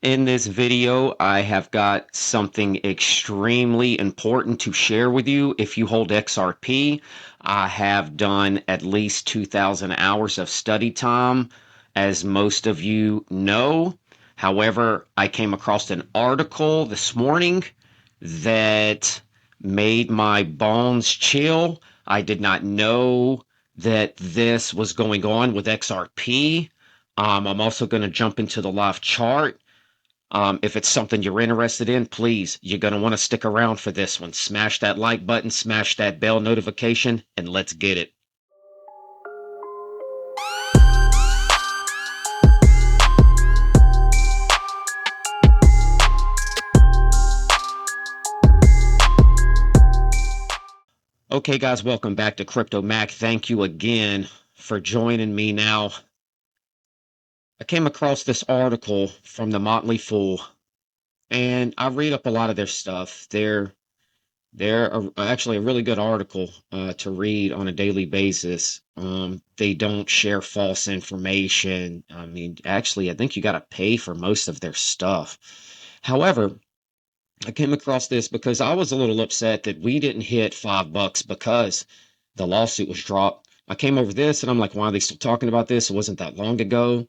In this video, I have got something extremely important to share with you. If you hold XRP, I have done at least 2,000 hours of study time, as most of you know. However, I came across an article this morning that made my bones chill. I did not know that this was going on with XRP. I'm also going to jump into the live chart. If it's something you're interested in, please, you're going to want to stick around for this one. Smash that like button, smash that bell notification, and let's get it. Okay, guys, welcome back to Crypto Mac. Thank you again for joining me now. I came across this article from the Motley Fool, and I read up a lot of their stuff. They're actually a really good article to read on a daily basis. They don't share false information. I mean, actually, I think you got to pay for most of their stuff. However, I came across this because I was a little upset that we didn't hit $5 because the lawsuit was dropped. I came over this and I'm like, why are they still talking about this? It wasn't that long ago.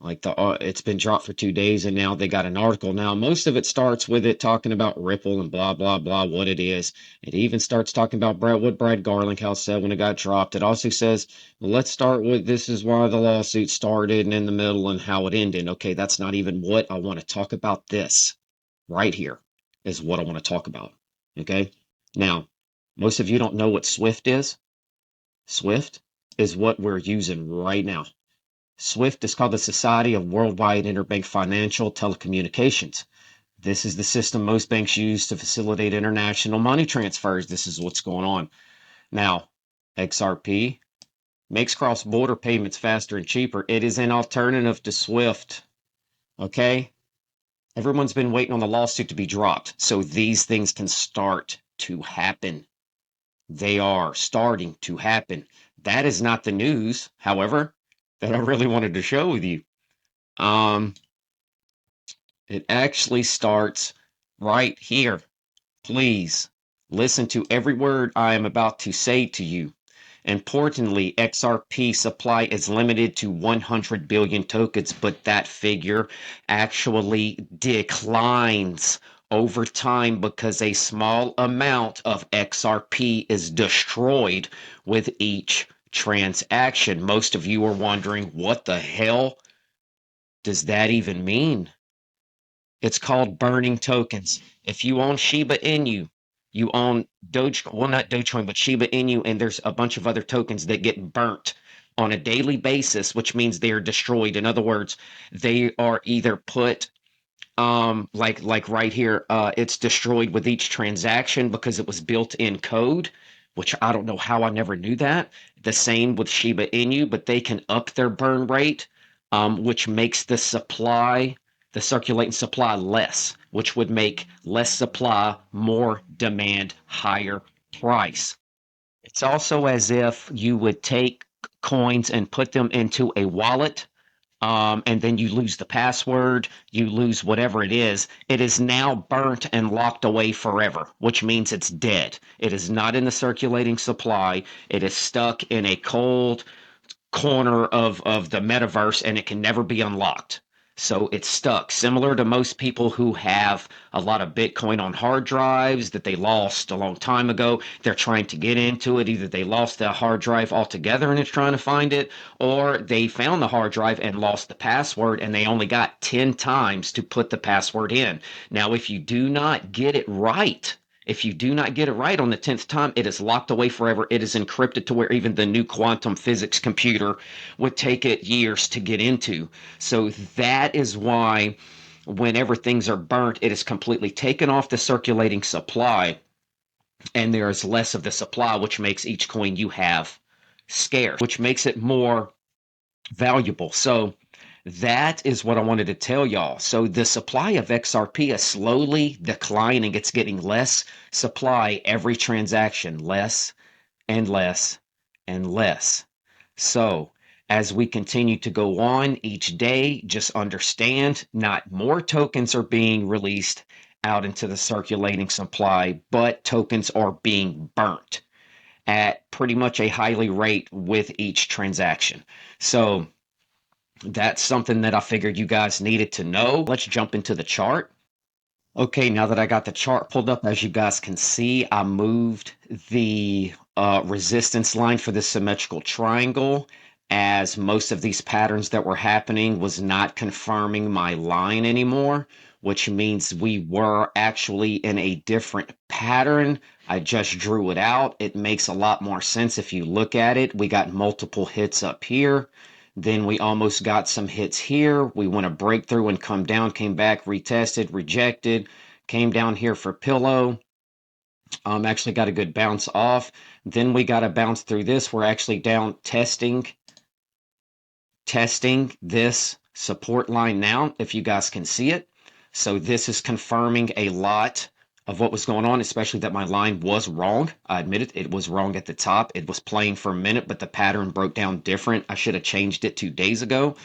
Like it's been dropped for 2 days and now they got an article. Now most of it starts with it talking about Ripple and blah blah blah what it is. It even starts talking about what Brad Garlinghouse said when it got dropped. It also says, well, let's start with this is why the lawsuit started and in the middle and how it ended. Okay, that's not even what I want to talk about. This right here is what I want to talk about. Okay, now most of you don't know what Swift is. Swift is what we're using right now. SWIFT is called the Society of Worldwide Interbank Financial Telecommunications. This is the system most banks use to facilitate international money transfers. This is what's going on. Now, XRP makes cross-border payments faster and cheaper. It is an alternative to SWIFT. Okay? Everyone's been waiting on the lawsuit to be dropped, so these things can start to happen. They are starting to happen. That is not the news, however, that I really wanted to show with you. It actually starts right here. Please listen to every word I am about to say to you. Importantly, XRP supply is limited to 100 billion tokens, but that figure actually declines over time because a small amount of XRP is destroyed with each transaction. Most of you are wondering, what the hell does that even mean? It's called burning tokens. If you own Shiba Inu, you own Doge, well, not Dogecoin, but Shiba Inu, and there's a bunch of other tokens that get burnt on a daily basis, which means they are destroyed. In other words, they are either put like right here, it's destroyed with each transaction because it was built in code, which I don't know how I never knew that. The same with Shiba Inu, but they can up their burn rate, which makes the circulating supply less, which would make less supply, more demand, higher price. It's also as if you would take coins and put them into a wallet, and then you lose the password, you lose whatever it is now burnt and locked away forever, which means it's dead. It is not in the circulating supply. It is stuck in a cold corner of the metaverse and it can never be unlocked. So it's stuck, similar to most people who have a lot of Bitcoin on hard drives that they lost a long time ago. They're trying to get into it. Either they lost the hard drive altogether and it's trying to find it, or they found the hard drive and lost the password and they only got 10 times to put the password in. Now, if you do not get it right, if you do not get it right on the 10th time, it is locked away forever. It is encrypted to where even the new quantum physics computer would take it years to get into. So that is why whenever things are burnt, it is completely taken off the circulating supply and there is less of the supply, which makes each coin you have scarce, which makes it more valuable. So that is what I wanted to tell y'all. So the supply of XRP is slowly declining. It's getting less supply every transaction, less and less and less. So As we continue to go on each day, just understand not more tokens are being released out into the circulating supply, but tokens are being burnt at pretty much a highly rate with each transaction. So that's something that I figured you guys needed to know. Let's jump into the chart. Okay, now that I got the chart pulled up, as you guys can see, I moved the resistance line for the symmetrical triangle, as most of these patterns that were happening was not confirming my line anymore, which means we were actually in a different pattern. I just drew it out. It makes a lot more sense if you look at it. We got multiple hits up here. Then we almost got some hits here. We went a breakthrough and come down, came back, retested, rejected, came down here for pillow. Actually got a good bounce off. Then we got a bounce through this. We're actually down testing this support line now, if you guys can see it. So this is confirming a lot of what was going on, especially that my line was wrong. I admit it, it was wrong at the top. It was playing for a minute, but the pattern broke down different. I should have changed it 2 days ago.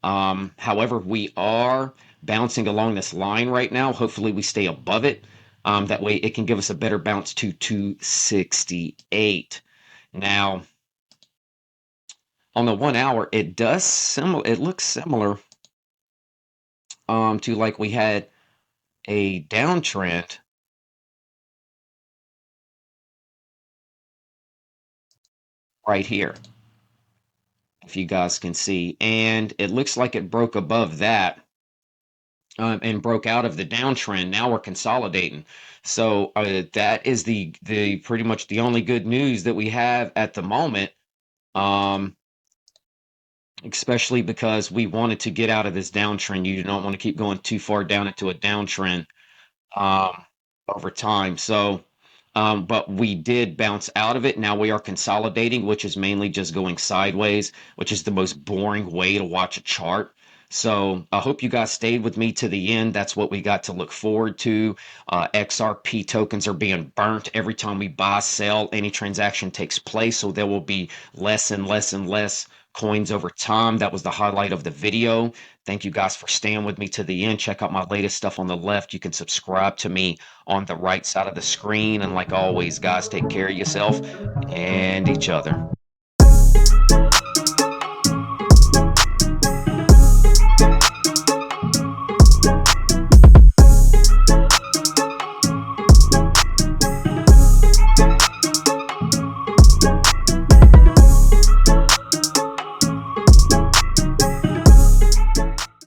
However, we are bouncing along this line right now. Hopefully we stay above it. That way it can give us a better bounce to 268. Now, on the 1 hour, it looks similar to like we had a downtrend right here, if you guys can see, and it looks like it broke above that and broke out of the downtrend. Now we're consolidating. So that is the pretty much the only good news that we have at the moment. Especially because we wanted to get out of this downtrend. You do not want to keep going too far down into a downtrend um, over time. So, but we did bounce out of it. Now we are consolidating, which is mainly just going sideways, which is the most boring way to watch a chart. So I hope you guys stayed with me to the end. That's what we got to look forward to. XRP tokens are being burnt every time we buy, sell, any transaction takes place. So there will be less and less and less coins over time. That was the highlight of the video. Thank you guys for staying with me to the end. Check out my latest stuff on the left. You can subscribe to me on the right side of the screen. And like always, guys, take care of yourself and each other.